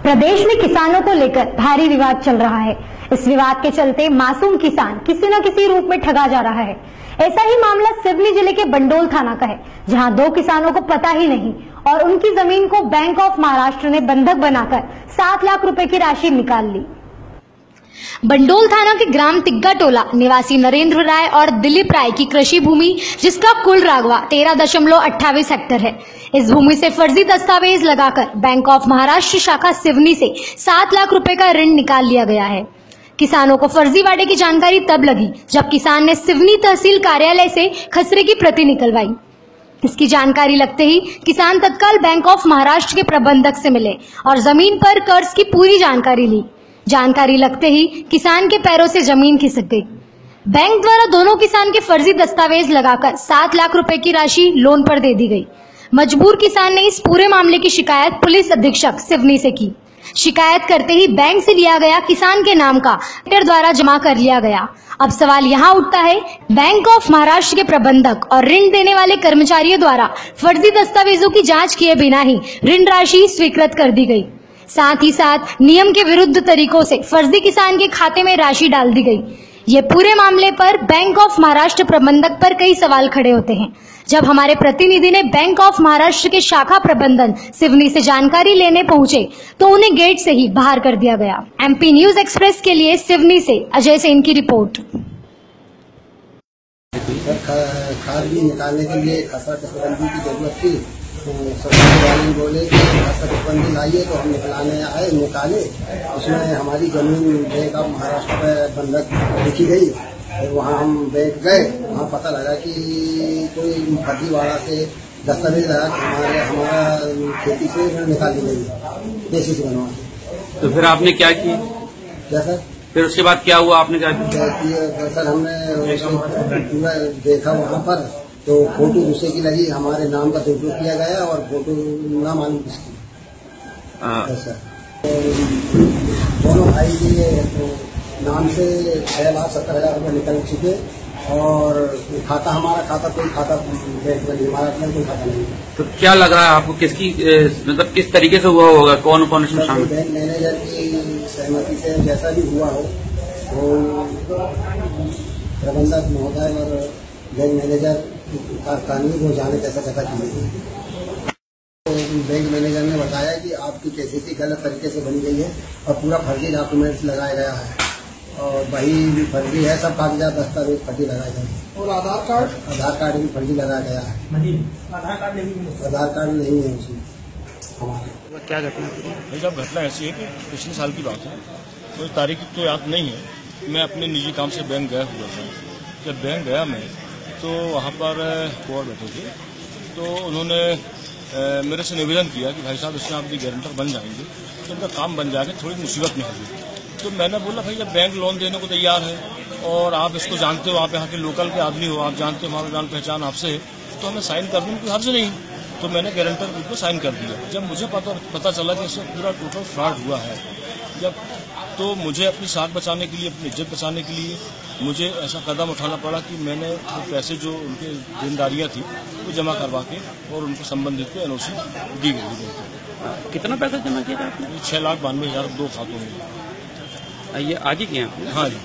प्रदेश में किसानों को लेकर भारी विवाद चल रहा है। इस विवाद के चलते मासूम किसान किसी न किसी रूप में ठगा जा रहा है। ऐसा ही मामला सिवनी जिले के बंडोल थाना का है, जहां 2 किसानों को पता ही नहीं और उनकी जमीन को बैंक ऑफ महाराष्ट्र ने बंधक बनाकर 7 लाख रुपए की राशि निकाल ली। बंडोल थाना के ग्राम तिग्गा टोला निवासी नरेंद्र राय और दिलीप राय की कृषि भूमि, जिसका कुल रागवा 13.28 हेक्टेयर है। इस भूमि से फर्जी दस्तावेज लगाकर बैंक ऑफ महाराष्ट्र शाखा सिवनी से 7 लाख रुपए का ऋण निकाल लिया गया है। किसानों को फर्जीवाड़े की जानकारी तब लगी जब किसान ने सिवनी तहसील कार्यालय से खसरे की प्रति निकलवाई। इसकी जानकारी लगते ही किसान तत्काल बैंक ऑफ महाराष्ट्र के प्रबंधक से मिले और जमीन पर कर्ज की पूरी जानकारी ली। जानकारी लगते ही किसान के पैरों से जमीन खिसक गई। बैंक द्वारा दोनों किसान के फर्जी दस्तावेज लगाकर 7 लाख रुपए की राशि लोन पर दे दी गई। मजबूर किसान ने इस पूरे मामले की शिकायत पुलिस अधीक्षक सिवनी से की। शिकायत करते ही बैंक से लिया गया किसान के नाम का लेटर द्वारा जमा कर लिया गया। अब सवाल यहाँ उठता है, बैंक ऑफ महाराष्ट्र के प्रबंधक और ऋण देने वाले कर्मचारियों द्वारा फर्जी दस्तावेजों की जांच किए बिना ही ऋण राशि स्वीकृत कर दी गई। साथ ही साथ नियम के विरुद्ध तरीकों से फर्जी किसान के खाते में राशि डाल दी गई। ये पूरे मामले पर बैंक ऑफ महाराष्ट्र प्रबंधक पर कई सवाल खड़े होते हैं। जब हमारे प्रतिनिधि ने बैंक ऑफ महाराष्ट्र के शाखा प्रबंधन सिवनी से जानकारी लेने पहुंचे तो उन्हें गेट से ही बाहर कर दिया गया। MP न्यूज एक्सप्रेस के लिए सिवनी से अजय सेन की रिपोर्ट। खाद भी निकालने के लिए खसरा चकबंदी की जरूरत थी। सरकार वाले बोले कि खसरा चकबंदी लाइए, तो हम निकाले। उसमें हमारी जमीन बैंक ऑफ महाराष्ट्र पर बंधक लिखी गई। वहाँ हम बैंक गए, वहाँ पता लगा कि कोई फर्जीवाड़ा से दस्तावेज लगा कि हमारा खेती से निकाल दी गई, देसी से बनवा के। तो फिर आपने क्या किया? क्या सर? फिर उसके बाद क्या हुआ, आपने क्या किया? सर हमने पूरा देखा वहाँ पर, तो फोटो दूसरे की लगी, हमारे नाम का दुरुपयोग किया गया और फोटो ना मालूम किसकी। सर दोनों भाई के नाम से 6,70,000 रुपये निकल चुके और हमारा कोई खाता बैंक में नहीं, हमारा अपना कोई खाता नहीं। तो क्या लग रहा है आपको, किसकी मतलब किस तरीके से हुआ होगा, कौन कौन इसमें शामिल? बैंक मैनेजर की सहमति से जैसा भी हुआ हो, वो प्रबंधक महोदय और बैंक मैनेजर कानूनी को जाने कैसा किए। तो बैंक मैनेजर ने बताया कि आपकी KCC गलत तरीके से बनी गई है और पूरा फर्जी डॉक्यूमेंट्स लगाया गया है और वही भी फर्जी है, सब कागजात दस्तावेज फर्जी लगाए गए और आधार कार्ड भी फर्जी लगाया गया है। आधार कार्ड नहीं है उसमें हमारा। क्या घटना? जब घटना ऐसी है कि पिछले साल की बात है, कोई तारीख तो याद नहीं है। मैं अपने निजी काम से बैंक गया हुआ था। जब बैंक गया मैं, तो वहाँ पर कोर्ट बैठे थे, तो उन्होंने मेरे से निवेदन किया कि भाई साहब इसमें आप भी गारंटर बन जाएंगे तो उनका काम बन जाएगा, थोड़ी मुसीबत में है। तो मैंने बोला भाई जब बैंक लोन देने को तैयार है और आप इसको जानते हो, आप यहाँ के लोकल के आदमी हो, आप जानते हो हमारा जान पहचान आपसे है, तो हमें साइन करने में कोई हर्ज नहीं। तो मैंने गारंटर को साइन कर दिया। जब मुझे पता चला कि इसमें पूरा टोटल फ्रॉड हुआ है, तो मुझे अपनी साख बचाने के लिए, अपनी इज्जत बचाने के लिए मुझे ऐसा कदम उठाना पड़ा कि मैंने वो पैसे जो उनके देनदारियाँ थी वो जमा करवा के और उनको संबंधित को NOC दी गई। कितना पैसा जमा किया था आपने? 6,92,000 2 खातों में। ये आगे किया? हाँ जी।